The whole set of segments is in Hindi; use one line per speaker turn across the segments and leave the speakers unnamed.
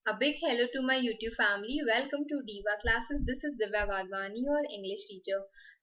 A big hello to my YouTube family. Welcome to Diva Classes. This is Divya Wadhwani, your English teacher.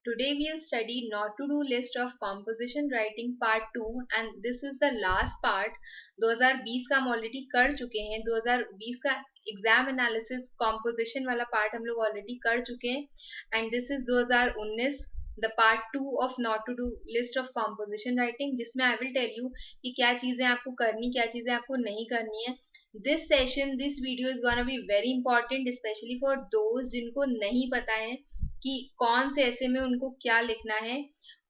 Today we'll study not to do list of composition writing part 2 and this is the last part. 2020 का हम ऑलरेडी कर चुके हैं. 2020 का एग्जाम एनालिसिस कॉम्पोजिशन वाला पार्ट हम लोग ऑलरेडी कर चुके हैं and this is 2019 the part 2 of not to do list of composition writing, जिसमें आई विल टेल यू कि क्या चीजें आपको करनी, क्या चीजें आपको नहीं करनी है. this video is gonna be very important, especially for those जिनको नहीं पता है कि कौन से ऐसे में उनको क्या लिखना है.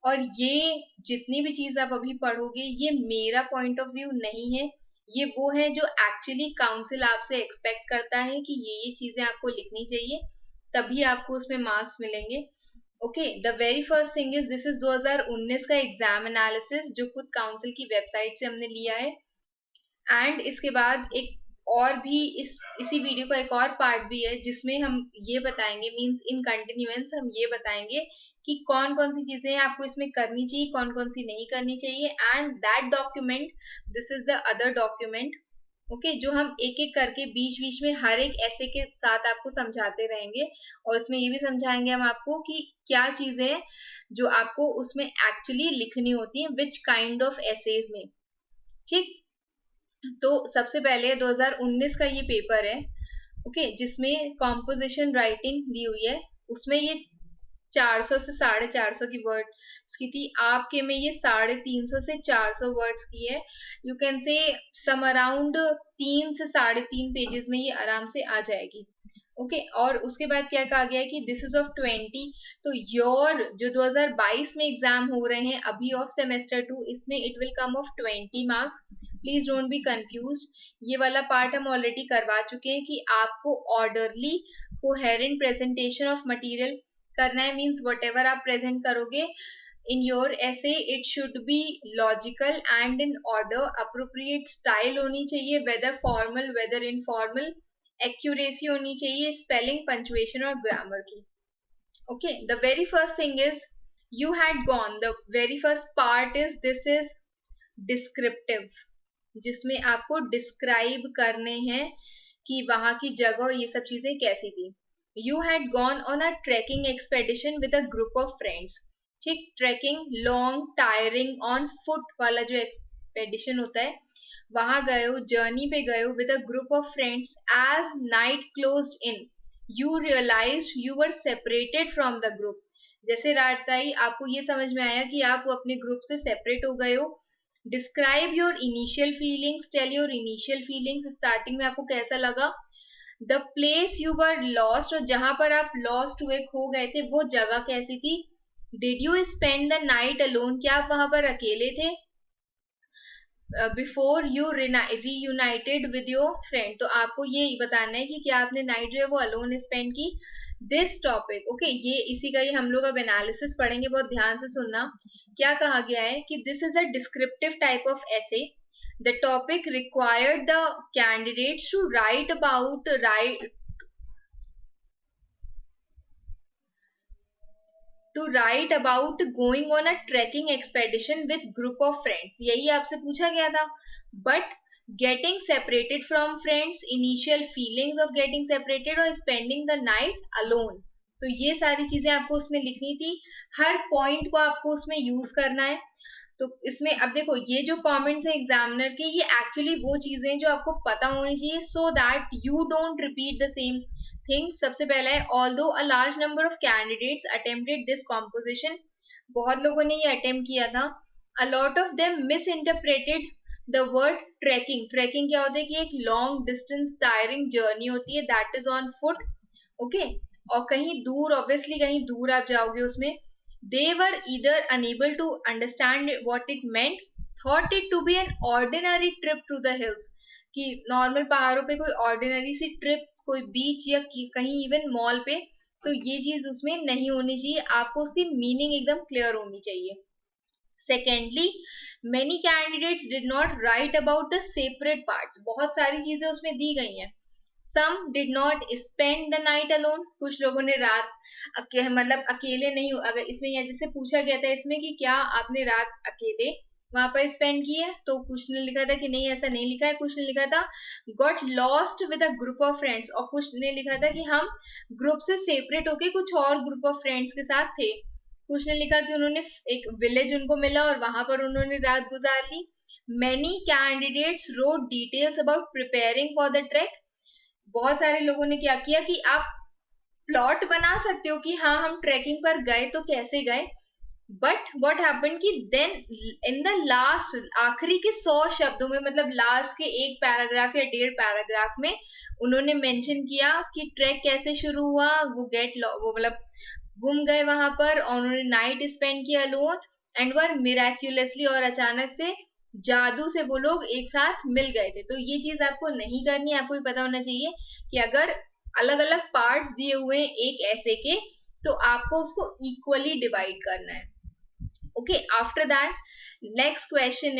और ये जितनी भी चीज आप अभी पढ़ोगे ये मेरा पॉइंट ऑफ व्यू नहीं है, ये वो है जो एक्चुअली काउंसिल आपसे एक्सपेक्ट करता है कि ये चीजें आपको लिखनी चाहिए, तभी आपको उसमें मार्क्स मिलेंगे. Okay, the very first thing is this is 2019 का एग्जाम एनालिसिस जो खुद काउंसिल की वेबसाइट से हमने लिया है. एंड इसके बाद एक और भी इसी वीडियो का एक और पार्ट भी है जिसमें हम ये बताएंगे, मींस इन कंटिन्यूएंस हम ये बताएंगे कि कौन कौन सी चीजें आपको इसमें करनी चाहिए, कौन कौन सी नहीं करनी चाहिए. And that document, this is the other document, okay, जो हम एक एक करके बीच बीच में हर एक ऐसे के साथ आपको समझाते रहेंगे. और इसमें ये भी समझाएंगे हम आपको कि क्या चीजें जो आपको उसमें एक्चुअली लिखनी होती है, विच काइंड ऑफ एसेज में. ठीक, तो सबसे पहले 2019 का ये पेपर है, ओके, जिसमें कॉम्पोजिशन राइटिंग दी हुई है. उसमें ये 400 से 450 की वर्ड्स की थी. आपके में ये 350 से 400 वर्ड्स की है. यू कैन से सम अराउंड 3 से 3.5 पेजेस में ये आराम से आ जाएगी. ओके, और उसके बाद क्या कहा गया है कि दिस इज ऑफ 20. तो योर जो 2022 में एग्जाम हो रहे हैं अभी ऑफ सेमेस्टर 2, इसमें it will come of 20 marks. Please don't be confuse. ये वाला पार्ट हम ऑलरेडी करवा चुके हैं कि आपको orderly coherent presentation of material करना है. मींस व्हाटएवर आप प्रेजेंट करोगे in your essay it should be logical and in order. appropriate style होनी चाहिए, whether formal whether informal. Accuracy होनी चाहिए स्पेलिंग, पंचुएशन और ग्रामर की. Okay, the very first thing is you had gone, the very first part is this is descriptive, जिसमें आपको डिस्क्राइब करने हैं कि वहां की जगह ये सब चीजें कैसी थी. You had gone on a trekking expedition with a group of friends. ठीक, trekking long tiring on foot वाला जो एक्सपेडिशन होता है, वहां गए हो, जर्नी पे गए हो with a group of friends. As night closed in you realized you were separated from the group. जैसे रात आई आपको ये समझ में आया कि आप अपने ग्रुप से सेपरेट हो गए हो. Describe your initial feelings, tell your initial feelings. Starting में आपको कैसा लगा. The place you were lost, और जहां पर आप लॉस्ट हुए, खो गए थे, वो जगह कैसी थी. Did you spend the night alone, क्या आप वहां पर अकेले थे. Before you reunited with your friend, तो आपको ये बताना है कि क्या आपने नाइट जो है वो अलोन स्पेंड की. दिस टॉपिक, ओके, ये इसी का ही हम लोग अब एनालिसिस पढ़ेंगे, बहुत ध्यान से सुनना. क्या कहा गया है कि this is a descriptive type of essay. The topic required the candidates to write about going on a trekking expedition with group of friends. यही आपसे पूछा गया था. But getting separated from friends, initial feelings of getting separated और spending the night alone. तो ये सारी चीजें आपको उसमें लिखनी थी. हर पॉइंट को आपको उसमें यूज करना है. तो इसमें अब देखो, ये जो कमेंट्स है एग्जामिनर के, ये एक्चुअली वो चीजें जो आपको पता होनी चाहिए so that you don't repeat the same things. सबसे पहला है, although a large number of candidates attempted this composition. बहुत लोगों ने ये अटेम्प्ट किया था. A lot of them misinterpreted the word tracking. Tracking क्या होता है कि एक लॉन्ग डिस्टेंस टायरिंग जर्नी होती है, that is on foot. Okay, और कहीं दूर, ऑब्वियसली कहीं दूर आप जाओगे उसमें. They were either unable to understand what it meant, thought it to be an ordinary trip to the hills, कि नॉर्मल पहाड़ों पे कोई ऑर्डिनरी सी ट्रिप, कोई बीच या कहीं इवन मॉल पे, तो ये चीज उसमें नहीं होनी चाहिए. आपको उसकी मीनिंग एकदम क्लियर होनी चाहिए. Secondly, many candidates did not write about the separate parts. बहुत सारी चीजें उसमें दी गई हैं. Some did not spend the night alone. कुछ लोगों ने रात मतलब अकेले नहीं, अगर इसमें या जैसे पूछा गया था इसमें कि क्या आपने रात अकेले वहां पर स्पेंड किया, तो कुछ ने लिखा था कि नहीं ऐसा नहीं लिखा है, कुछ ने लिखा था got lost with a group of friends, और कुछ ने लिखा था कि हम ग्रुप से सेपरेट होके कुछ और ग्रुप ऑफ फ्रेंड्स के साथ थे। कुछ ने लिखा कि उन्होंने एक विलेज उनको मिला और वहां पर उन्होंने रात गुजार ली। Many candidates wrote details about preparing for the trek. बहुत सारे लोगों ने क्या किया कि आप प्लॉट बना सकते हो कि हाँ हम ट्रैकिंग पर गए तो कैसे गए, बट व्हाट हैपेंड कि देन इन द लास्ट, आखिरी के 100 शब्दों में, मतलब लास्ट के एक पैराग्राफ या 1.5 पैराग्राफ में उन्होंने मेंशन किया कि ट्रैक कैसे शुरू हुआ, वो मतलब गुम गए वहां पर और उन्होंने नाइट स्पेंड किया अलोन एंड वर मिराक्यूलसली, और अचानक से जादू से वो लोग एक साथ मिल गए थे। तो ये चीज आपको नहीं करनी है, आपको ये पता होना चाहिए कि अगर अलग अलग पार्ट्स दिए हुए हैं एक ऐसे के, तो आपको उसको इक्वली डिवाइड करना है। Okay, after that next question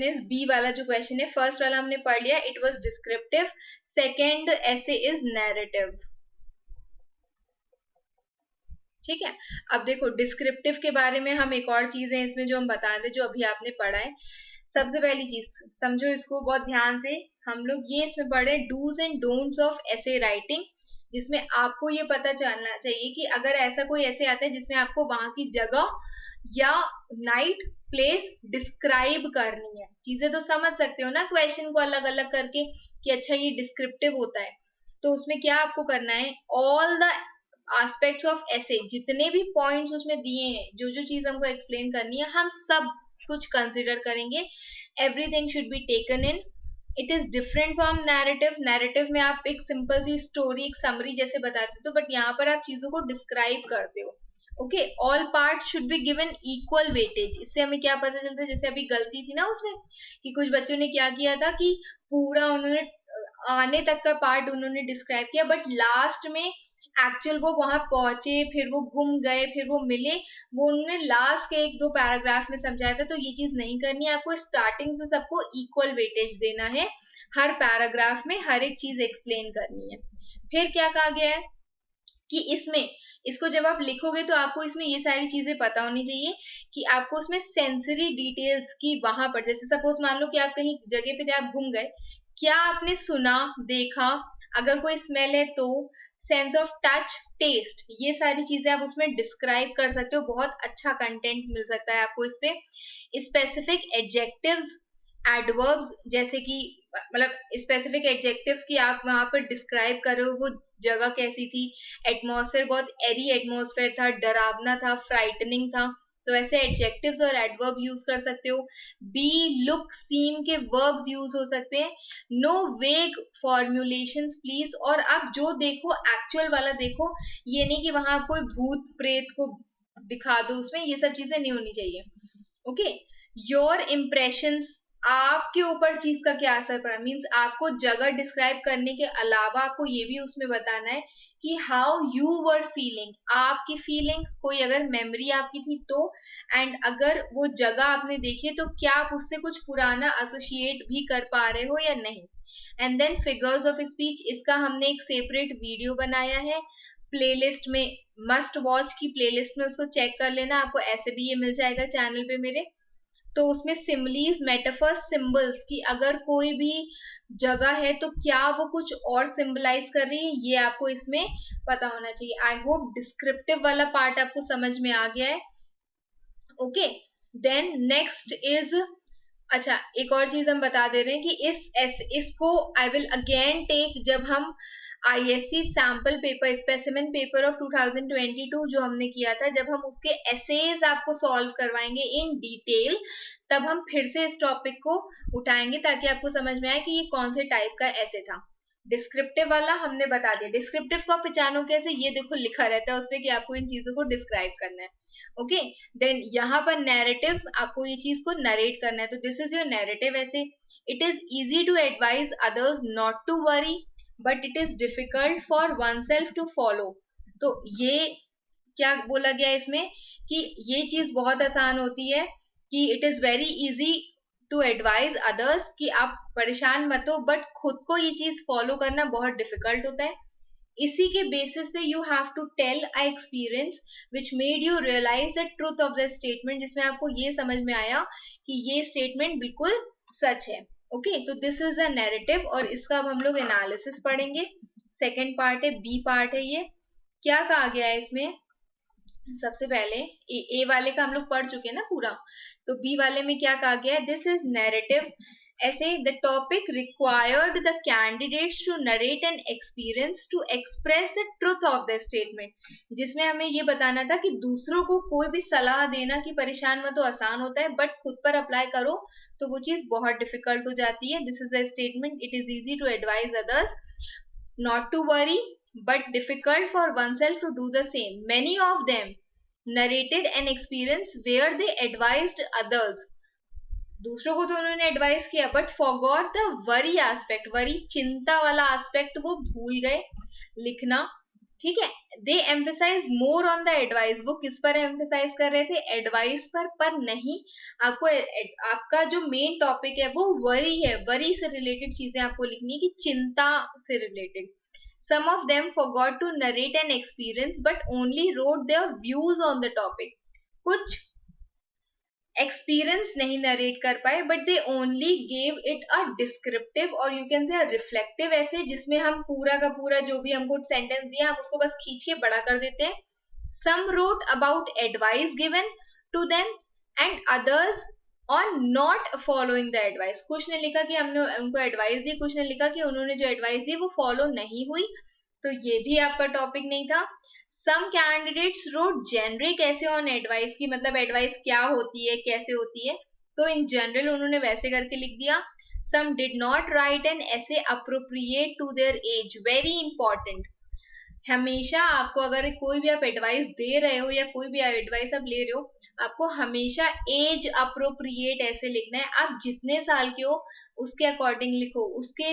is B वाला जो क्वेश्चन है, फर्स्ट वाला हमने पढ़ लिया, it was descriptive, second essay is narrative. ठीक है, अब देखो डिस्क्रिप्टिव के बारे में हम एक और चीज है इसमें जो हम बता दें, जो अभी आपने पढ़ा है। सबसे पहली चीज समझो इसको बहुत ध्यान से, हम लोग ये इसमें पढ़े डूज एंड डोंट्स ऑफ ऐसे राइटिंग, जिसमें आपको ये पता चलना चाहिए कि अगर ऐसा कोई ऐसे आता है जिसमें आपको वहां की जगह या नाइट प्लेस डिस्क्राइब करनी है, चीजें तो समझ सकते हो ना क्वेश्चन को अलग अलग करके कि अच्छा ये डिस्क्रिप्टिव होता है, तो उसमें क्या आपको करना है, ऑल द एस्पेक्ट्स ऑफ ऐसे जितने भी पॉइंट्स उसमें दिए हैं, जो जो चीज हमको एक्सप्लेन करनी है, हम सब कुछ कंसिडर करेंगे। Everything should be taken in. It is different from narrative. Narrative में आप एक सिंपल सी स्टोरी, एक समरी जैसे बताते हो, बट यहाँ पर आप चीजों को डिस्क्राइब करते हो। Okay, all part should be given equal weightage. इससे हमें क्या पता चलता है, जैसे अभी गलती थी ना उसमें कि कुछ बच्चों ने क्या किया था कि पूरा उन्होंने आने तक का पार्ट उन्होंने डिस्क्राइब किया, बट लास्ट में एक्चुअल वो वहां पहुंचे, फिर वो गुम गए, फिर वो मिले, वो उन्होंने लास्ट के 1-2 पैराग्राफ में समझाया था। तो ये चीज नहीं करनी है, आपको स्टार्टिंग से सबको इक्वल वेटेज देना है, हर पैराग्राफ में हर एक चीज एक्सप्लेन करनी है। फिर क्या कहा गया है कि इसमें, इसको जब आप लिखोगे तो आपको इसमें ये सारी चीजें पता होनी चाहिए कि आपको उसमें सेंसरी डिटेल्स की, वहां पर जैसे सपोज मान लो कि आप कहीं जगह पे थे, आप घूम गए, क्या आपने सुना, देखा, अगर कोई स्मेल है तो, सेंस ऑफ टच, टेस्ट, ये सारी चीजें आप उसमें डिस्क्राइब कर सकते हो। बहुत अच्छा कंटेंट मिल सकता है आपको इस पे। स्पेसिफिक एडजेक्टिव्स, एडवर्ब्स, जैसे कि मतलब स्पेसिफिक एडजेक्टिव्स की आप वहां पर डिस्क्राइब कर रहे हो वो जगह कैसी थी, एटमॉस्फेयर बहुत एरी एटमॉस्फेयर था, डरावना था, फ्राइटनिंग था, तो ऐसे एडजेक्टिव्स और एडवर्ब यूज कर सकते हो। बी, लुक, सीम के वर्ब्स यूज हो सकते हैं। नो वेग फॉर्मुलेशंस प्लीज, और आप जो देखो एक्चुअल वाला देखो, ये नहीं कि वहां कोई भूत प्रेत को दिखा दो उसमें, ये सब चीजें नहीं होनी चाहिए। ओके, योर इम्प्रेशंस, आपके ऊपर चीज का क्या असर पड़ा, मीन्स आपको जगह डिस्क्राइब करने के अलावा आपको ये भी उसमें बताना है कि हाउ यू वर फीलिंग, आपकी फीलिंग्स, कोई अगर मेमोरी आपकी थी तो, एंड अगर वो जगह आपने देखी है तो क्या आप उससे कुछ पुराना एसोसिएट भी कर पा रहे हो या नहीं। And then figures of speech, इसका हमने एक सेपरेट वीडियो बनाया है प्लेलिस्ट में, मस्ट वॉच की प्लेलिस्ट में, उसको चेक कर लेना, आपको ऐसे भी ये मिल जाएगा चैनल पे मेरे। तो उसमें सिमलीज, मेटाफर्स, सिंबल्स की अगर कोई भी जगह है तो क्या वो कुछ और सिंबलाइज कर रही है, ये आपको इसमें पता होना चाहिए। आई होप डिस्क्रिप्टिव वाला पार्ट आपको समझ में आ गया है। ओके, देन नेक्स्ट इज, अच्छा एक और चीज हम बता दे रहे हैं कि इसको आई विल अगेन टेक, जब हम ISC sample paper, specimen paper of 2022 जो हमने किया था, जब हम उसके एसेज आपको सॉल्व करवाएंगे इन डिटेल, तब हम फिर से इस टॉपिक को उठाएंगे ताकि आपको समझ में आए कि ये कौन से टाइप का ऐसे था। डिस्क्रिप्टिव वाला हमने बता दिया, डिस्क्रिप्टिव को पहचानो कैसे, ये देखो लिखा रहता है उसमें कि आपको इन चीजों को डिस्क्राइब करना है। ओके, देन यहाँ पर नैरेटिव, आपको ये चीज को नरेट करना है, तो this is your narrative essay. It is easy to advise others not to worry but it is difficult for oneself to follow. तो ये क्या बोला गया इसमें कि ये चीज बहुत आसान होती है कि it is very easy to advise others, कि आप परेशान मत हो, बट खुद को ये चीज फॉलो करना बहुत डिफिकल्ट होता है। इसी के बेसिस पे you have to tell a experience which made you realise the truth of the statement, जिसमें आपको ये समझ में आया कि ये स्टेटमेंट बिल्कुल सच है. ओके, तो दिस इज अ नैरेटिव और इसका अब हम लोग एनालिसिस पढ़ेंगे. सेकेंड पार्ट है, बी पार्ट है. ये क्या कहा गया है इसमें? सबसे पहले ए वाले का हम लोग पढ़ चुके हैं ना पूरा, तो बी वाले में क्या कहा गया है? This is narrative. Essay the topic required the candidates to narrate an experience to express the truth of the statement, जिसमें हमें ये बताना था कि दूसरों को कोई भी सलाह देना कि परेशान मत हो आसान होता है, बट खुद पर अप्लाई करो तो वो चीज बहुत डिफिकल्ट हो जाती है. This is a statement. It is easy to advise others not to worry, but difficult for oneself to do the same. Many of them narrated an experience where they advised others. दूसरों को तो उन्होंने एडवाइस किया, but forgot the worry aspect. Worry चिंता वाला एस्पेक्ट वो भूल गए लिखना. ठीक है, they emphasise more on the advice. वो किस पर एम्फेसाइज कर रहे थे? एडवाइस पर नहीं. आपको आपका जो मेन टॉपिक है वो वरी है. वरी से रिलेटेड चीजें आपको लिखनी है कि चिंता से related. Some of them forgot to narrate an experience but only wrote their views on the topic. कुछ एक्सपीरियंस नहीं नरेट कर पाए, but they only gave it a descriptive और यू कैन से रिफ्लेक्टिव ऐसे, जिसमें हम पूरा का पूरा जो भी हमको सेंटेंस दिया हम उसको बस खींच के बड़ा कर देते हैं. Some wrote about advice given to them and others on not following the advice. कुछ ने लिखा कि हमने उनको एडवाइस दी, कुछ ने लिखा कि उन्होंने जो एडवाइस दी वो फॉलो नहीं हुई, तो ये भी आपका टॉपिक नहीं था. Some candidates road generic essay on advice की, मतलब एडवाइस क्या होती है कैसे होती है, तो इन जनरल उन्होंने वैसे करके लिख दिया. Some did not write an essay appropriate to their age. Very important. हमेशा आपको अगर कोई भी आप एडवाइस दे रहे हो या कोई भी एडवाइस आप ले रहे हो, आपको हमेशा एज अप्रोप्रिएट ऐसे लिखना है. आप जितने साल के हो उसके अकॉर्डिंग लिखो. उसके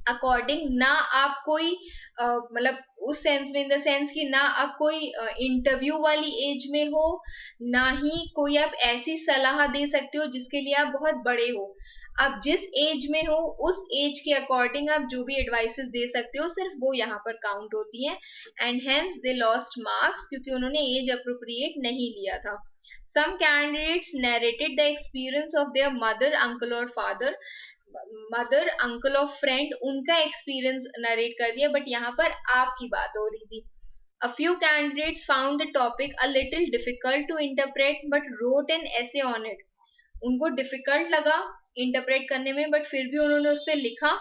अकॉर्डिंग ना आप कोई मतलब उस सेंस में, इन द सेंस कि ना आप कोई इंटरव्यू वाली एज में हो, ना ही कोई आप ऐसी सलाह दे सकते हो जिसके लिए आप बहुत बड़े हो. आप जिस एज में हो उस एज के अकॉर्डिंग आप जो भी एडवाइसेस दे सकते हो सिर्फ वो यहाँ पर काउंट होती हैं. And hence they lost marks क्योंकि उन्होंने एज अप्रोप्रिएट नहीं लिया था. Some candidates narrated the experience of their mother, uncle और फादर. मदर, अंकल और फ्रेंड, उनका एक्सपीरियंस नरेट कर दिया, बट यहाँ पर आपकी बात हो रही थी. A few candidates found the topic a little difficult to interpret but wrote an essay on it. उनको difficult लगा interpret करने में, but फिर भी उन्होंने उस पर लिखा.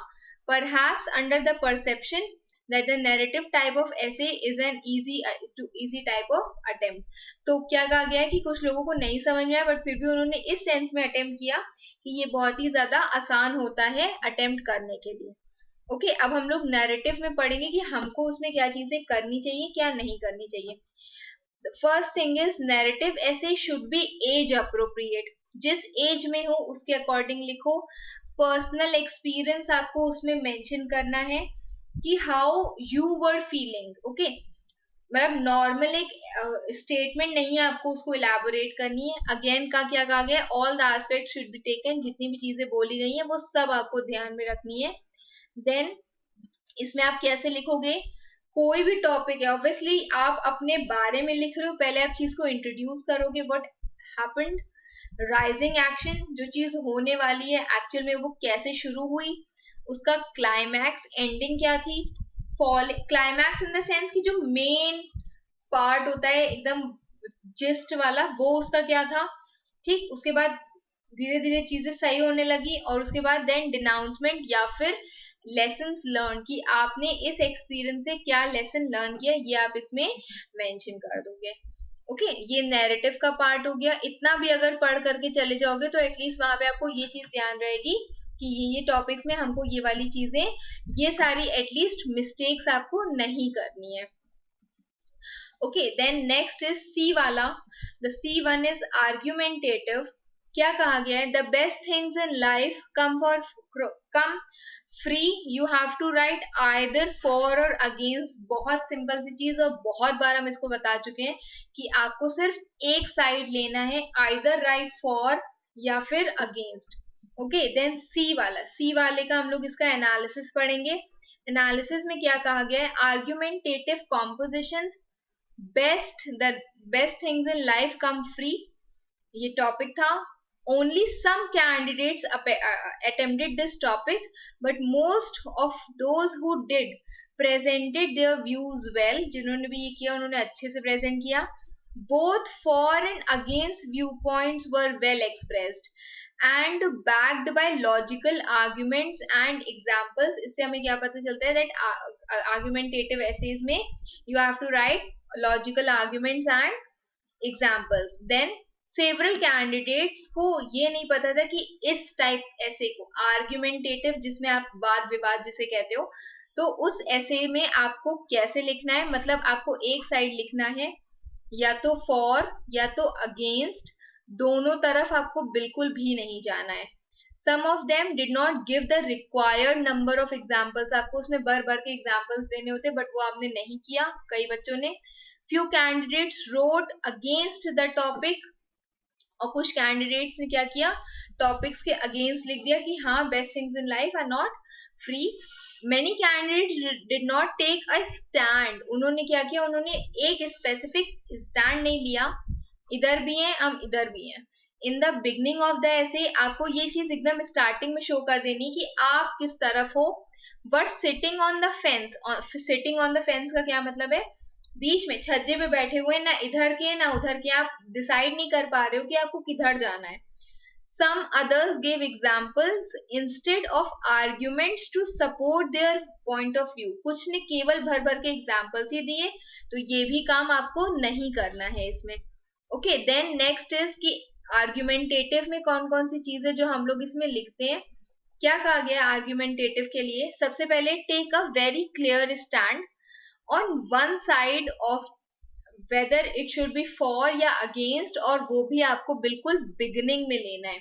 Perhaps under the perception that the narrative type of essay is an easy type of attempt. तो क्या कहा गया है कि कुछ लोगों को नहीं समझ में आया, बट फिर भी उन्होंने इस सेंस में अटेम्प्ट किया कि ये बहुत ही ज्यादा आसान होता है अटेम्प्ट करने के लिए. ओके, अब हम लोग नैरेटिव में पढ़ेंगे कि हमको उसमें क्या चीजें करनी चाहिए क्या नहीं करनी चाहिए. फर्स्ट थिंग इज नैरेटिव ऐसे शुड बी एज अप्रोप्रिएट. जिस एज में हो उसके अकॉर्डिंग लिखो. पर्सनल एक्सपीरियंस आपको उसमें मेंशन करना है कि how you were feeling. Okay, मतलब नॉर्मल एक स्टेटमेंट नहीं है, आपको उसको इलेबोरेट करनी है. अगेन का क्या कहा गया? All the aspect should be taken. जितनी भी चीजें बोली गई हैं वो सब आपको ध्यान में रखनी है. देन इसमें आप कैसे लिखोगे? कोई भी टॉपिक है, ऑब्वियसली आप अपने बारे में लिख रहे हो, पहले आप चीज को इंट्रोड्यूस करोगे. व्हाट हैपेंड, राइजिंग एक्शन, जो चीज होने वाली है एक्चुअल में वो कैसे शुरू हुई, उसका क्लाइमैक्स, एंडिंग क्या थी. Fall climax in the sense कि जो मेन पार्ट होता है एकदम जिस्ट वाला, वो उसका क्या था. ठीक, उसके बाद धीरे धीरे चीजें सही होने लगी और उसके बाद देन डिनाउंसमेंट या फिर लेसन्स लर्न कि आपने इस एक्सपीरियंस से क्या लेसन लर्न किया, ये आप इसमें मेंशन कर दोगे. ओके, ये नैरेटिव का पार्ट हो गया. इतना भी अगर पढ़ करके चले जाओगे तो एटलीस्ट वहां पे आपको ये चीज ध्यान रहेगी कि ये टॉपिक्स में हमको ये वाली चीजें, ये सारी एटलीस्ट मिस्टेक्स आपको नहीं करनी है. Okay, then next is C वाला. The C one is argumentative. क्या कहा गया है? The best things in life come free. You have to write either for or against. बहुत सिंपल सी चीज और बहुत बार हम इसको बता चुके हैं कि आपको सिर्फ एक साइड लेना है, आइदर राइट फॉर या फिर अगेंस्ट. ओके, देन सी वाला, सी वाले का हम लोग इसका एनालिसिस पढ़ेंगे. एनालिसिस में क्या कहा गया है, argumentative compositions, the best things in life come free, ये टॉपिक था. Only some candidates attempted this topic, but most of those who did presented their views well. जिन्होंने भी ये किया उन्होंने अच्छे से प्रेजेंट किया. Both for and against viewpoints were well expressed and backed by logical arguments and examples. इससे हमें क्या पता चलता है that argumentative essays में you have to write logical arguments and examples. Then several candidates को ये नहीं पता था कि इस टाइप ऐसे को आर्ग्यूमेंटेटिव, जिसमें आप वाद विवाद जिसे कहते हो, तो उस ऐसे में आपको कैसे लिखना है, मतलब आपको एक साइड लिखना है, या तो फॉर या तो अगेंस्ट, दोनों तरफ आपको बिल्कुल भी नहीं जाना है. Some of them did not give the required number of examples. आपको उसमें भर भर के examples देने होते, बट वो आपने नहीं किया कई बच्चों ने. Few candidates wrote against the topic, और कुछ कैंडिडेट्स ने क्या किया, टॉपिक्स के अगेंस्ट लिख दिया कि हाँ best things in life are not free. Many candidates did not take a stand. उन्होंने क्या किया, उन्होंने एक स्पेसिफिक स्टैंड नहीं लिया, इधर भी हैं हम इधर भी हैं. In the beginning of the ऐसे आपको ये चीज एकदम स्टार्टिंग में शो कर देनी कि आप किस तरफ हो. But sitting on the fence, sitting on the fence का क्या मतलब है, बीच में छज्जे पे बैठे हुए, ना इधर के ना उधर के, आप डिसाइड नहीं कर पा रहे हो कि आपको किधर जाना है. Some others gave examples instead of arguments to support their point of view. कुछ ने केवल भर भर के एग्जाम्पल्स ही दिए, तो ये भी काम आपको नहीं करना है इसमें. ओके, देन नेक्स्ट इज कि आर्ग्यूमेंटेटिव में कौन कौन सी चीजें जो हम लोग इसमें लिखते हैं. क्या कहा गया आर्ग्यूमेंटेटिव के लिए, सबसे पहले take a very clear stand on one side of whether it should be for या against, और वो भी आपको बिल्कुल beginning में लेना है.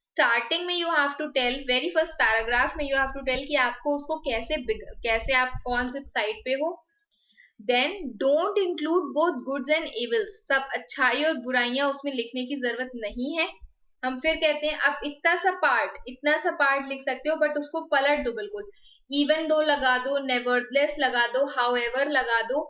स्टार्टिंग में you have to tell, very first paragraph में यू हैव टू टेल कि आपको उसको कैसे आप कौन से साइड पे हो. Then don't include both goods and evils, सब अच्छाई और बुराइयां उसमें लिखने की जरूरत नहीं है. हम फिर कहते हैं आप इतना सा पार्ट लिख सकते हो, बट उसको पलट दो बिल्कुल. इवन दो लगा दो, नेवरदलेस लगा दो, हाउएवर लगा दो,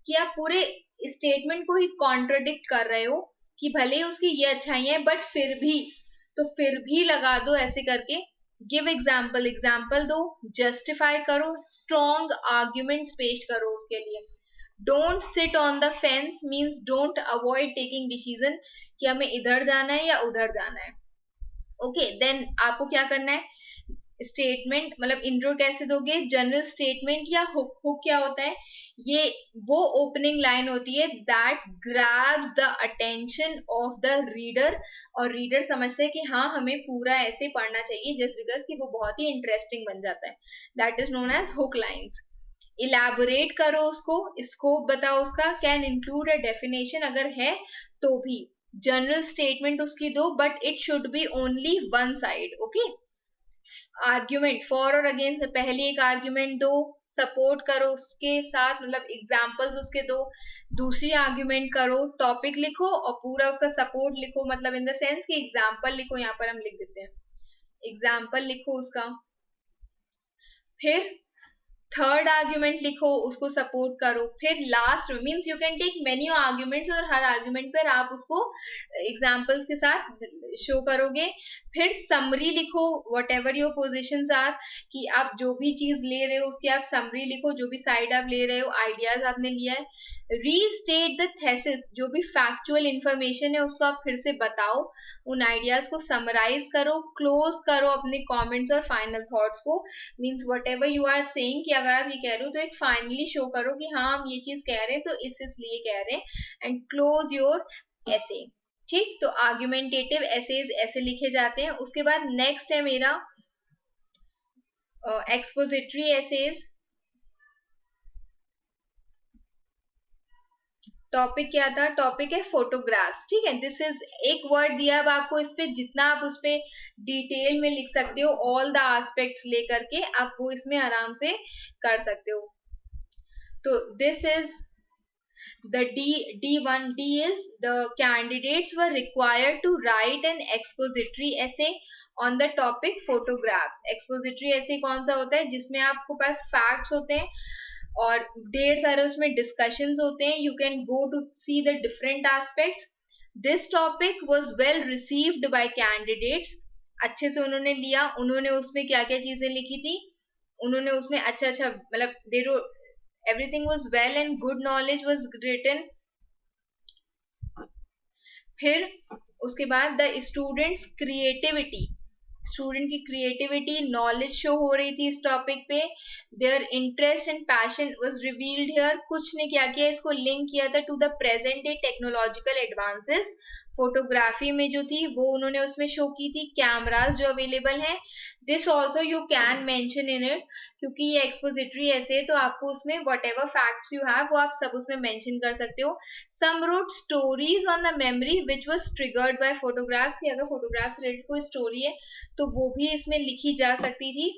कि आप पूरे स्टेटमेंट को ही कॉन्ट्रडिक्ट कर रहे हो कि भले ही उसकी ये अच्छाइयां हैं बट फिर भी लगा दो ऐसे करके. गिव एग्जाम्पल दो, जस्टिफाई करो, स्ट्रॉन्ग आर्ग्यूमेंट्स पेश करो उसके लिए. Don't sit on the fence means don't avoid taking decision कि हमें इधर जाना है या उधर जाना है. ओके, देन आपको क्या करना है, स्टेटमेंट मतलब इंट्रो कैसे दोगे, जनरल स्टेटमेंट या हुक क्या होता है, ये वो ओपनिंग लाइन होती है that grabs the attention of the reader, और रीडर समझते हैं कि हाँ हमें पूरा ऐसे पढ़ना चाहिए जस्ट बिकॉज कि वो बहुत ही इंटरेस्टिंग बन जाता है. That is known as hook lines. Elaborate करो उसको, स्कोप बताओ उसका, कैन इंक्लूड अ डेफिनेशन, अगर है तो भी जनरल स्टेटमेंट उसकी दो, but it should B only one side. Okay, argument for or against, पहले एक आर्ग्यूमेंट दो, सपोर्ट करो उसके साथ, मतलब एग्जांपल्स उसके दो, दूसरी आर्ग्यूमेंट करो, टॉपिक लिखो और पूरा उसका सपोर्ट लिखो, मतलब इन द सेंस कि एग्जांपल लिखो. यहाँ पर हम लिख देते हैं एग्जांपल लिखो उसका. फिर थर्ड आर्ग्यूमेंट लिखो, उसको सपोर्ट करो. फिर last means you can take many arguments, और हर आर्ग्यूमेंट पर आप उसको एग्जांपल्स के साथ शो करोगे. फिर समरी लिखो, whatever your positions are, कि आप जो भी चीज ले रहे हो उसकी आप समरी लिखो, जो भी साइड आप ले रहे हो, आइडियाज आपने लिया है. रीस्टेट द थेसिस, जो भी फैक्चुअल इंफॉर्मेशन है उसको आप फिर से बताओ, उन आइडियाज को समराइज करो, क्लोज करो अपने कमेंट्स और फाइनल थॉट्स को. Means whatever you are saying, कि अगर आप ये कह रहे हो तो एक फाइनली शो करो कि हाँ हम ये चीज कह रहे हैं तो इसलिए कह रहे हैं, एंड क्लोज योर ऐसे. ठीक, तो आर्ग्यूमेंटेटिव एसेज ऐसे लिखे जाते हैं. उसके बाद नेक्स्ट है मेरा एक्सपोजिटरी एसेज. टॉपिक क्या था, टॉपिक है फोटोग्राफ्स. ठीक है, दिस इज एक वर्ड दिया, अब आपको इस पे जितना आप उस पे डिटेल में लिख सकते हो, ऑल द एस्पेक्ट्स लेकर के आप वो इसमें आराम से कर सकते हो. तो this is the D1. D is the candidates were required to write an expository essay on the topic photographs. Expository ऐसे कौन सा होता है जिसमें आपको पास फैक्ट्स होते हैं और ढेर सारे उसमें डिस्कशंस होते हैं, you can go to see the different aspects. This topic was well received by candidates, अच्छे से उन्होंने लिया, उन्होंने उसमें क्या क्या चीजें लिखी थी, उन्होंने उसमें अच्छा अच्छा मतलब they everything was well and good knowledge was written. फिर उसके बाद द स्टूडेंट्स क्रिएटिविटी, स्टूडेंट की क्रिएटिविटी नॉलेज शो हो रही थी इस टॉपिक पे, their interest and passion was revealed here. कुछ ने क्या किया, इसको लिंक किया था to the present day technological advances, photography में जो थी वो उन्होंने उसमें शो की थी, कैमरास जो अवेलेबल हैं, this also you can mention in it, क्योंकि ये एक्सपोजिटरी ऐसे है तो आपको उसमें whatever facts you have वो आप सब उसमें मेंशन कर सकते हो। Some wrote stories on the memory which was triggered by photographs, कि अगर फोटोग्राफ्स रिलेटेड कोई स्टोरी है तो वो भी इसमें लिखी जा सकती थी।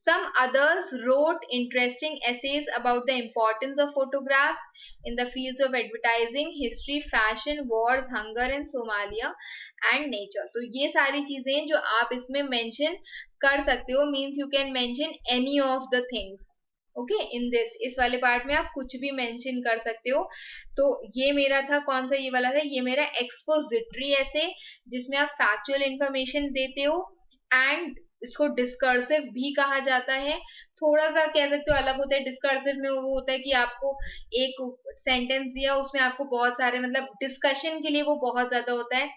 Some others wrote interesting essays about the importance of photographs in the fields of advertising, history, fashion, wars, hunger and Somalia and nature. तो ये सारी चीजें जो आप इसमें mention कर सकते हो, means you can mention any of the things. Okay in this, इस वाले पार्ट में आप कुछ भी मेंशन कर सकते हो। तो ये मेरा था, कौन सा ये वाला था, ये मेरा एक्सपोजिटरी ऐसे जिसमें आप फैक्चुअल इंफॉर्मेशन देते हो एंड इसको डिस्कर्सिव भी कहा जाता है। थोड़ा सा कह सकते हो अलग होता है, डिस्कर्सिव में वो होता है कि आपको एक सेंटेंस दिया उसमें आपको बहुत सारे मतलब डिस्कशन के लिए वो बहुत ज्यादा होता है,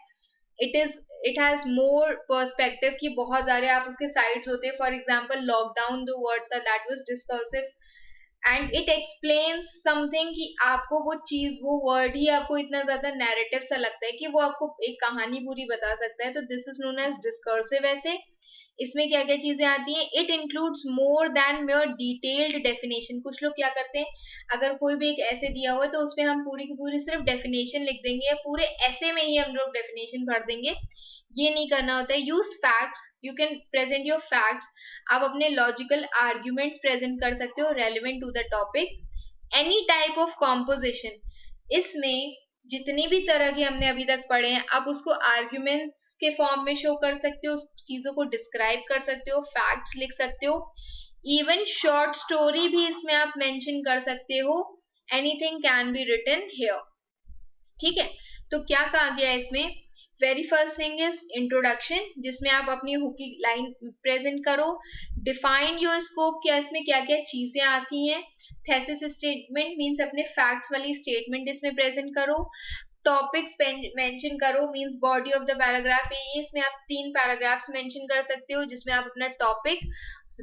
इट हैज मोर पर्सपेक्टिव कि बहुत सारे आप उसके साइड्स होते हैं। फॉर एग्जांपल लॉकडाउन जो वर्ड था that was discursive and it explains something, कि आपको वो चीज वो वर्ड ही आपको इतना ज्यादा नैरेटिव सा लगता है कि वो आपको एक कहानी पूरी बता सकता है, तो this is known as discursive essay. इसमें क्या क्या चीजें आती हैं, it includes more than mere detailed definition. कुछ लोग क्या करते हैं, अगर कोई भी एक ऐसे दिया हुआ है तो उसमें हम पूरी की पूरी सिर्फ डेफिनेशन लिख देंगे या पूरे ऐसे में ही हम लोग डेफिनेशन भर देंगे, ये नहीं करना होता है। Use facts, you can present your facts, आप अपने लॉजिकल आर्ग्यूमेंट्स प्रेजेंट कर सकते हो relevant to the topic. Any type of composition, इसमें जितनी भी तरह के हमने अभी तक पढ़े हैं आप उसको आर्ग्यूमेंट्स के फॉर्म में शो कर सकते हो, चीजों को डिस्क्राइब कर सकते हो, फैक्ट्स लिख सकते हो, इवन शॉर्ट स्टोरी भी इसमें आप मेंशन कर सकते हो, anything can be written here. ठीक है, तो क्या कहा गया है इसमें, very first thing is introduction, जिसमें आप अपनी हुकी लाइन प्रेजेंट करो, डिफाइन योर स्कोप, क्या इसमें क्या क्या चीजें आती हैं, थेसिस स्टेटमेंट मींस अपने फैक्ट्स वाली स्टेटमेंट इसमें प्रेजेंट करो, टॉपिक्स मेंशन करो means body of the paragraph है, इसमें आप 3 पैराग्राफ्स मेंशन कर सकते हो जिसमें आप अपना टॉपिक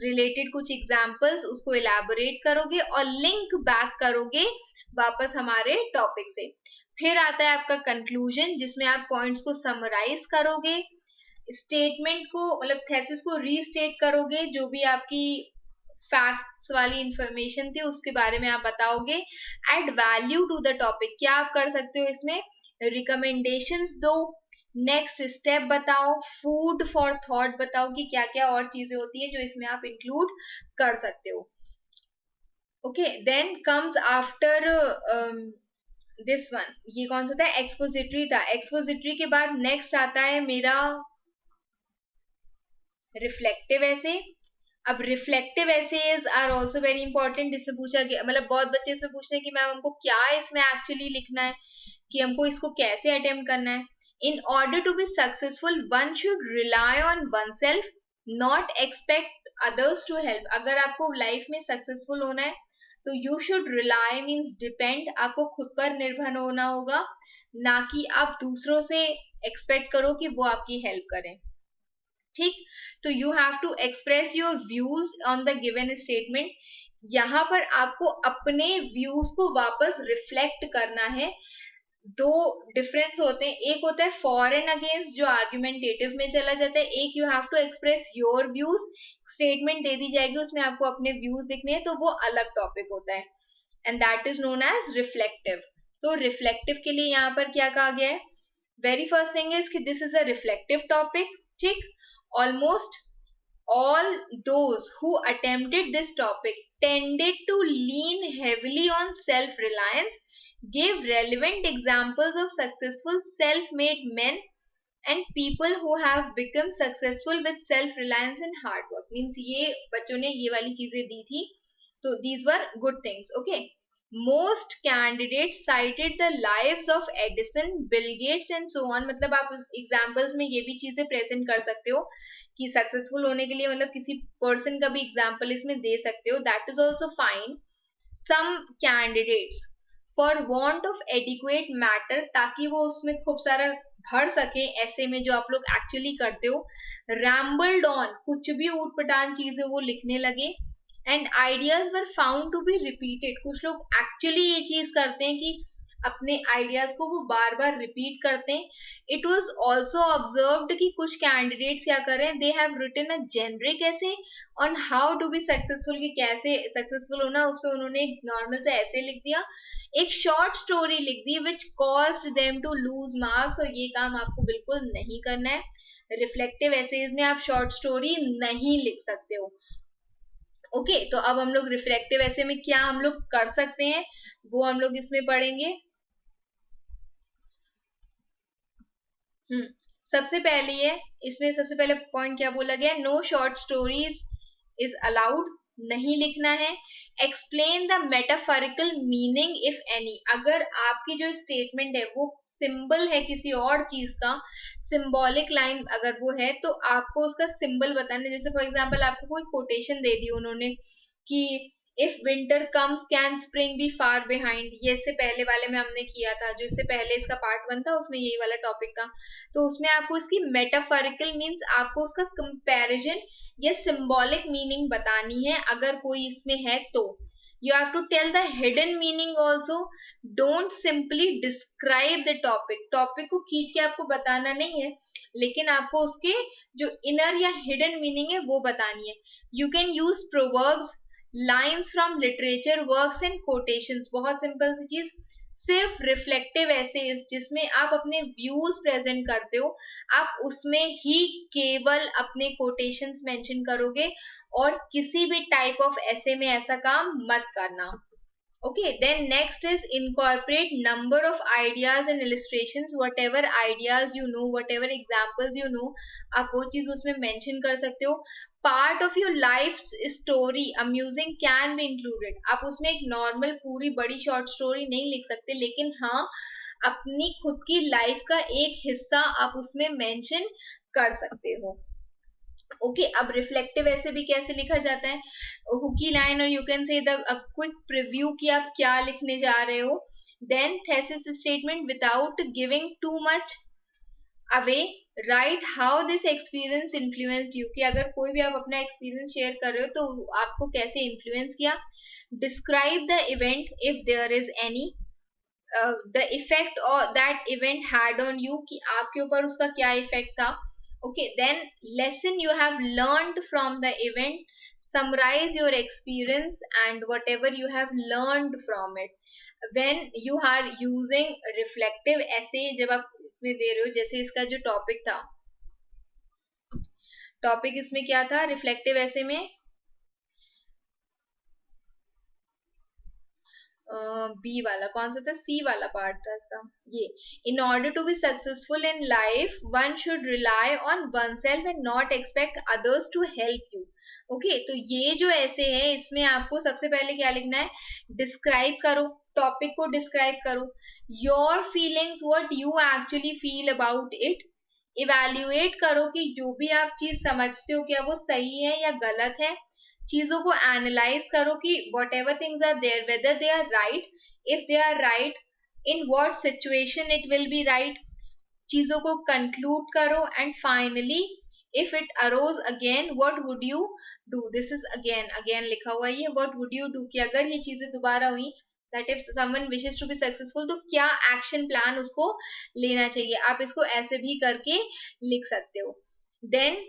रिलेटेड कुछ एग्जांपल्स उसको इलैबोरेट करोगे और लिंक बैक करोगे वापस हमारे टॉपिक से। फिर आता है आपका कंक्लूजन, जिसमें आप पॉइंट्स को समराइज करोगे, स्टेटमेंट को मतलब थेसिस को रीस्टेट करोगे, जो भी आपकी फैक्ट्स वाली इंफॉर्मेशन थी उसके बारे में आप बताओगे, add value to the topic, क्या आप कर सकते हो इसमें, रिकमेंडेशंस दो, नेक्स्ट स्टेप बताओ, फूड फॉर थॉट बताओ कि क्या क्या और चीजें होती है जो इसमें आप इंक्लूड कर सकते हो। Okay, then comes after this one, ये कौन सा था, एक्सपोजिटरी था। एक्सपोजिटरी के बाद नेक्स्ट आता है मेरा रिफ्लेक्टिव ऐसे। अब reflective essays are also very important, इससे पूछा गया मतलब बहुत बच्चे इसमें पूछते हैं कि मैम हमको क्या इसमें एक्चुअली लिखना है, कि हमको इसको कैसे अटेम्प्ट करना है। In order to be successful one should rely on oneself, not expect others to help. अगर आपको लाइफ में सक्सेसफुल होना है तो you should rely means depend, आपको खुद पर निर्भर होना होगा, ना कि आप दूसरों से एक्सपेक्ट करो कि वो आपकी हेल्प करें। ठीक, तो you have to express your views on the given statement, यहाँ पर आपको अपने व्यूज को वापस रिफ्लेक्ट करना है। दो डिफरेंस होते हैं, एक होता है फॉर एंड अगेंस्ट जो आर्ग्यूमेंटेटिव में चला जाता है, एक you have to express your views, statement दे दी जाएगी उसमें आपको अपने व्यूज दिखने हैं तो वो अलग टॉपिक होता है and that is known as reflective. तो रिफ्लेक्टिव के लिए यहाँ पर क्या कहा गया है, वेरी फर्स्ट थिंग इज कि this is a reflective topic. ठीक, almost all those who attempted this topic tended to lean heavily on self-reliance, gave relevant examples of successful self-made men and people who have become successful with self reliance and hard work. Means ये बच्चों ने ये वाली चीजें दी थी, तो these were good things. Okay, most candidates cited the lives of Edison, Bill Gates and so on. मतलब आप उस examples में ये भी चीजें present कर सकते हो कि सक्सेसफुल होने के लिए मतलब किसी पर्सन का भी एग्जाम्पल इसमें दे सकते हो, that is also fine. Some candidates for want of adequate matter, ताकि वो उसमें खूब सारा भर सके ऐसे में जो आप लोग एक्चुअली करते हो, रैम्बल्ड ऑन, कुछ भी ऊटपटांग चीजें वो लिखने लगे, and ideas were found to be repeated. कुछ लोग एक्चुअली ये चीज करते हैं कि अपने आइडियाज को वो बार बार रिपीट करते हैं. इट वॉज ऑल्सो ऑब्जर्व्ड कि कुछ कैंडिडेट्स क्या करें, they have written a generic essay on how to be successful, कि कैसे सक्सेसफुल होना, उस पर उन्होंने एक नॉर्मल से ऐसे लिख दिया, एक शॉर्ट स्टोरी लिख दी which caused them to lose marks. और ये काम आपको बिल्कुल नहीं करना है. रिफ्लेक्टिव एसेज में आप शॉर्ट स्टोरी नहीं लिख सकते हो. ओके, तो अब हम लोग रिफ्लेक्टिव ऐसे में क्या हम लोग कर सकते हैं वो हम लोग इसमें पढ़ेंगे. सबसे पहले ये इसमें सबसे पहले पॉइंट क्या बोला गया, no short stories is allowed, नहीं लिखना है. Explain the metaphorical meaning if any. अगर आपकी जो स्टेटमेंट है वो सिंबल है किसी और चीज का, सिंबॉलिक लाइन अगर वो है, तो आपको उसका सिंबल बताना. जैसे फॉर एग्जांपल आपको कोई कोटेशन दे दी उन्होंने कि if winter comes can spring be far behind, ये इससे पहले वाले में हमने किया था, जो इससे पहले इसका पार्ट 1 था उसमें यही वाला टॉपिक था. तो उसमें आपको इसकी मेटाफोरिकल मीन्स आपको उसका कंपैरिजन या सिंबॉलिक मीनिंग बतानी है अगर कोई इसमें है तो. you have to tell the hidden meaning also. don't simply describe the topic को खींच के आपको बताना नहीं है, लेकिन आपको उसके जो इनर या हिडन मीनिंग है वो बतानी है. You can use proverbs, lines from literature works and quotations. बहुत सिंपल सी चीज. सिर्फ रिफ्लेक्टिव एसेज जिसमें आप अपने व्यूज प्रेजेंट करते हो, आप उसमें ही केवल अपने कोटेशंस मेंशन करोगे और किसी भी टाइप ऑफ ऐसे में ऐसा काम मत करना. okay, then next is incorporate number of ideas and illustrations. whatever ideas you know, whatever examples you know, आप वो चीज उसमें मेंशन कर सकते हो. Part of your life story amusing can be included. आप उसमें एक नॉर्मल पूरी बड़ी शॉर्ट स्टोरी नहीं लिख सकते, लेकिन हाँ अपनी खुद की लाइफ का एक हिस्सा आप उसमें मेंशन कर सकते हो. ओके, अब रिफ्लेक्टिव ऐसे भी कैसे लिखा जाता है, हुकी लाइन और you can say the quick preview कि आप क्या लिखने जा रहे हो. Then thesis statement without giving too much away, write how this experience influenced you, कि अगर कोई भी आप अपना एक्सपीरियंस शेयर कर रहे हो तो आपको कैसे इन्फ्लुएंस किया. Describe the event if there is any, the effect or that event had on you, कि आपके ऊपर उसका क्या इफेक्ट था. okay, then lesson you have learned from the event, summarize your experience and whatever you have learned from it. when you are using reflective essay, जब आप इसमें दे रहे हो, जैसे इसका जो टॉपिक था, टॉपिक इसमें क्या था रिफ्लेक्टिव ऐसे में, बी वाला कौन सा था, सी वाला पार्ट था इसका ये. In order to be successful in life one should rely on oneself and not expect others to help you. Okay, तो ये जो ऐसे है इसमें आपको सबसे पहले क्या लिखना है, डिस्क्राइब करो, टॉपिक को डिस्क्राइब करो, your feelings, what you actually feel about it, evaluate करो कि जो भी आप चीज समझते हो क्या वो सही है या गलत है, चीजों को एनालाइज करो कि whatever things are there whether they are right, if they are right in what situation it will be right, चीजों को कंक्लूड करो, and finally if it arose again what would you do. This is again again लिखा हुआ है ये, व्हाट वुड यू डू, कि अगर ये चीजें दोबारा हुई, that if someone wishes to be successful, तो क्या एक्शन प्लान उसको लेना चाहिए. आप इसको ऐसे भी करके लिख सकते हो. Then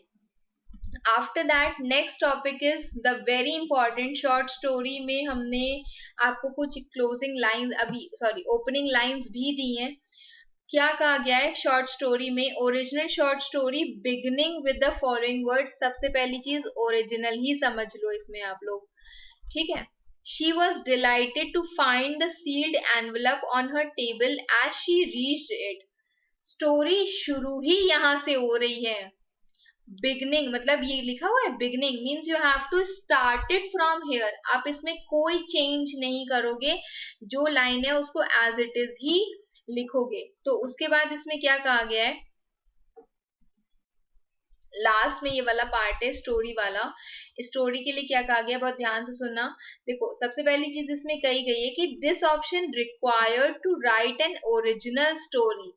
after that next topic is the very important short story में हमने आपको कुछ क्लोजिंग लाइंस अभी सॉरी ओपनिंग लाइंस भी दी हैं. क्या कहा गया है शॉर्ट स्टोरी में, original short story beginning with the following words. सबसे पहली चीज ओरिजिनल ही समझ लो इसमें आप लोग, ठीक है. She was delighted to find the sealed envelope on her table as she reached it. Story शुरू ही यहाँ से हो रही है। बिगनिंग मतलब ये लिखा हुआ है, beginning means you have to start it from here. आप इसमें कोई चेंज नहीं करोगे, जो लाइन है उसको एज इट इज ही लिखोगे। तो उसके बाद इसमें क्या कहा गया है, लास्ट में ये वाला पार्ट है स्टोरी वाला। स्टोरी के लिए क्या कहा गया, बहुत ध्यान से सुनना। देखो सबसे पहली चीज इसमें कही गई है कि this option required to write an original story.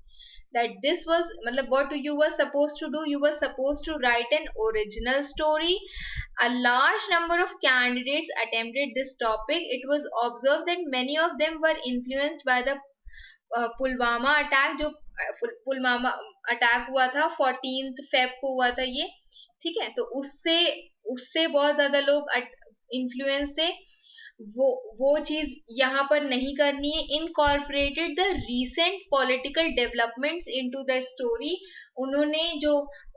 that this was matlab what you were supposed to do, you were supposed to write an original story. A large number of candidates attempted this topic. It was observed that many of them were influenced by the Pulwama attack, जो पुलवामा अटैक हुआ था 14 फेब को हुआ था ये, ठीक है। तो उससे उससे बहुत ज्यादा लोग इन्फ्लुएंस थे। वो चीज यहाँ पर नहीं करनी है। Incorporated the recent political developments into the story. उन्होंने जो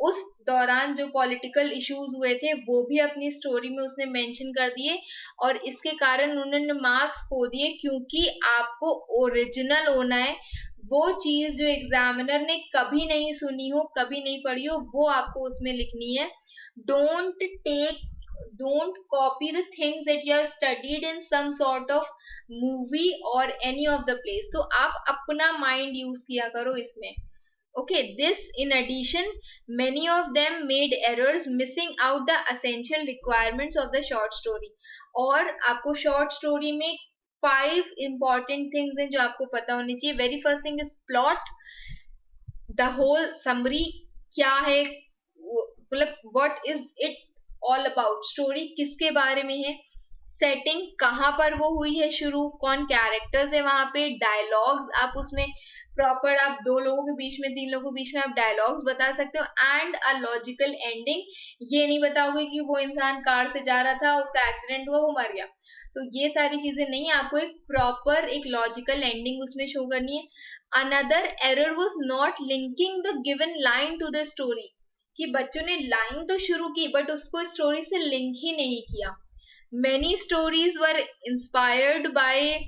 उस दौरान जो पॉलिटिकल इश्यूज हुए थे वो भी अपनी स्टोरी में उसने मेंशन कर दिए, और इसके कारण उन्होंने मार्क्स खो दिए, क्योंकि आपको ओरिजिनल होना है। वो चीज जो एग्जामिनर ने कभी नहीं सुनी हो, कभी नहीं पढ़ी हो, वो आपको उसमें लिखनी है। don't copy the things that you have studied in some sort of movie or any of the place. तो आप अपना माइंड यूज किया करो इसमें। Okay, this in addition, many of them made errors, missing out the essential requirements of the short story. और आपको short story में 5 important things हैं जो आपको पता होनी चाहिए। Very first thing is plot, the whole summary क्या है, मतलब what is it all about, story किसके बारे में है, सेटिंग कहाँ पर वो हुई है शुरू, कौन कैरेक्टर्स है वहां पे, डायलॉग्स आप उसमें प्रॉपर, आप 2 लोगों के बीच में 3 लोगों के बीच में आप डायलॉग्स बता सकते हो, एंड अ लॉजिकल एंडिंग। ये नहीं बताओगे कि वो इंसान कार से जा रहा था, उसका एक्सीडेंट हुआ, वो मर गया, तो ये सारी चीजें नहीं, आपको एक प्रॉपर एक लॉजिकल एंडिंग उसमें शो करनी है। Another error was not linking the given line to the story, कि बच्चों ने लाइन तो शुरू की बट उसको स्टोरी से लिंक ही नहीं किया। Many stories were inspired by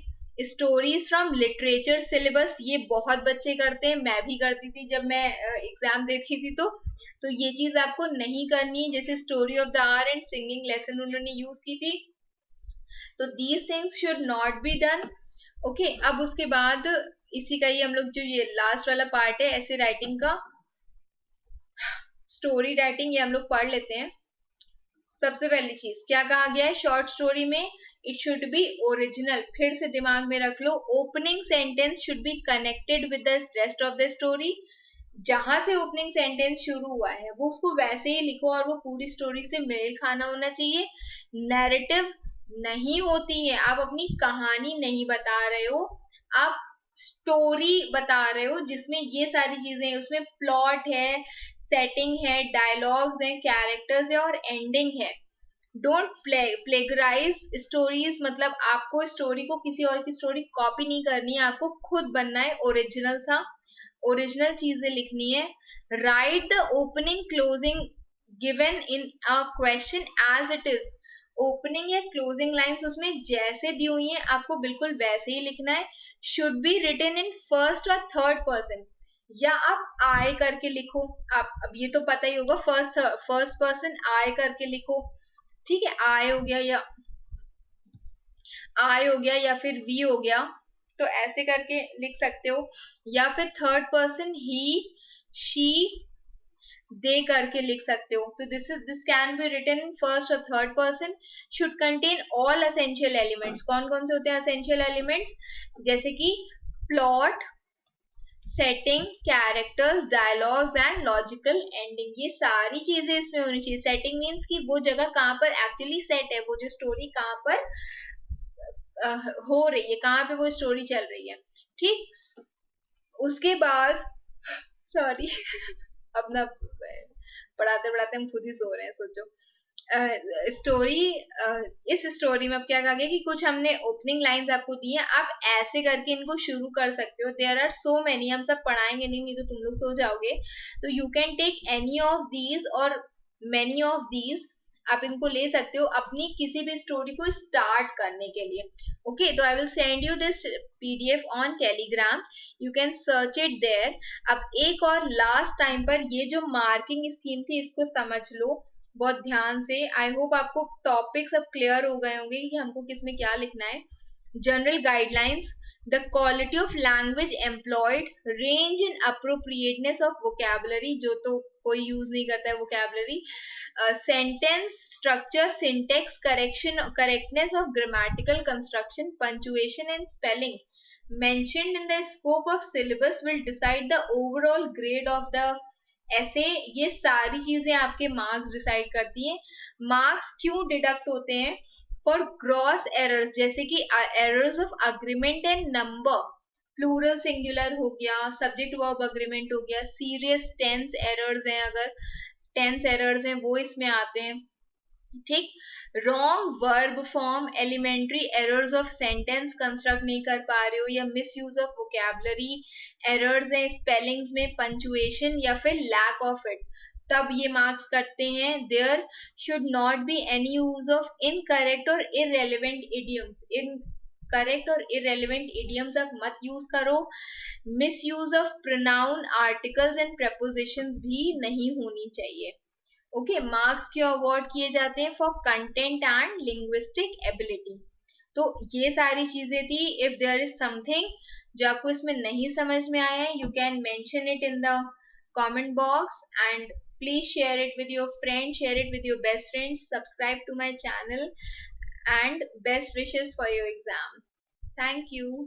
stories from literature syllabus. ये बहुत बच्चे करते हैं, मैं भी करती थी जब मैं एग्जाम देती थी। तो ये चीज आपको नहीं करनी है। जैसे story of the our and singing lesson उन्होंने यूज की थी, तो these things should not be done. Okay, अब उसके बाद इसी का ही हम लोग जो ये लास्ट वाला पार्ट है ऐसे राइटिंग का, स्टोरी राइटिंग, ये हम लोग पढ़ लेते हैं। सबसे पहली चीज क्या कहा गया है शॉर्ट स्टोरी में, इट शुड बी ओरिजिनल। फिर से दिमाग में रख लो, opening sentence should be connected with the rest of the story. जहां से ओपनिंग सेंटेंस शुरू हुआ है वो उसको वैसे ही लिखो, और वो पूरी स्टोरी से मेल खाना होना चाहिए। नैरेटिव नहीं होती है, आप अपनी कहानी नहीं बता रहे हो, आप स्टोरी बता रहे हो जिसमें ये सारी चीजें हैं। उसमें प्लॉट है, सेटिंग है, डायलॉग्स हैं, कैरेक्टर्स है और एंडिंग है। डोंट प्लेगराइज स्टोरीज, मतलब आपको स्टोरी को किसी और की स्टोरी कॉपी नहीं करनी है, आपको खुद बनना है, ओरिजिनल सा ओरिजिनल चीजें लिखनी है। Write the opening closing given in a question as it is. Opening या क्लोजिंग लाइंस उसमें जैसे दी हुई हैं आपको बिल्कुल वैसे ही लिखना है। Should be written in first और थर्ड पर्सन, या आप आई करके लिखो। आप अब ये तो पता ही होगा, फर्स्ट पर्सन आई करके लिखो, ठीक है। आई हो गया या फिर वी हो गया, तो ऐसे करके लिख सकते हो। या फिर third person he, she, they करके लिख सकते हो। तो this can be written in first और third person. Should contain all essential elements. कौन कौन से होते हैं एसेंशियल एलिमेंट्स, जैसे कि plot, setting, characters, dialogues and logical ending. ये सारी चीजें इसमें होनी चाहिए। सेटिंग मीन्स कि वो जगह कहाँ पर एक्चुअली सेट है, वो जो स्टोरी कहाँ पर हो रही है, कहाँ पे वो स्टोरी चल रही है, ठीक। उसके बाद सॉरी अब ना पढ़ाते पढ़ाते हम खुद ही सो रहे हैं, सोचो। स्टोरी इस स्टोरी में अब क्या कहा गया कि कुछ हमने ओपनिंग लाइंस आपको दी हैं, आप ऐसे करके इनको शुरू कर सकते हो। देयर आर सो मेनी, हम सब पढ़ाएंगे नहीं तो तुम लोग सो जाओगे। तो you can take any of these और मेनी ऑफ दीज आप इनको ले सकते हो अपनी किसी भी स्टोरी को स्टार्ट करने के लिए. ओके, तो I will send you this PDF on Telegram, you can search it there. अब एक और लास्ट टाइम पर ये जो मार्किंग स्कीम थी इसको समझ लो बहुत ध्यान से. आई होप आपको टॉपिक सब क्लियर हो गए होंगे कि हमको किसमें क्या लिखना है. General guidelines, the quality of language employed, range in appropriateness of vocabulary, जो तो कोई यूज नहीं करता है vocabulary, sentence structure, syntax, correctness of grammatical construction, punctuation and spelling mentioned in the scope of syllabus will decide the overall grade of the essay. ये सारी चीजें आपके मार्क्स डिसाइड करती हैं. मार्क्स क्यों डिडक्ट होते हैं? फॉर ग्रॉस एरर्स, जैसे कि errors of agreement and number, plural singular हो गया, सब्जेक्ट वर्ब अग्रीमेंट हो गया, सीरियस टेंस एरर्स हैं, अगर टेंस एरर्स हैं वो इसमें आते हैं. ठीक. Wrong verb form, elementary errors of sentence construct नहीं कर पा रहे हो, या misuse of vocabulary errors हैं स्पेलिंग्स में, पंचुएशन या फिर लैक ऑफ इट, तब ये मार्क्स करते हैं. There should not be any use of incorrect और इररेलेवेंट इडियम्स. इनकरेक्ट और इररेलेवेंट इडियम्स आप मत यूज करो. Misuse of pronoun, articles and prepositions भी नहीं होनी चाहिए. ओके, मार्क्स क्यों अवॉर्ड किए जाते हैं? For content and linguistic ability. तो ये सारी चीजें थी. इफ देयर इज समथिंग जो आपको इसमें नहीं समझ में आया है, you can mention it in the comment box and please share it with your friends, share it with your best friends, subscribe to my channel and best wishes for your exam. Thank you.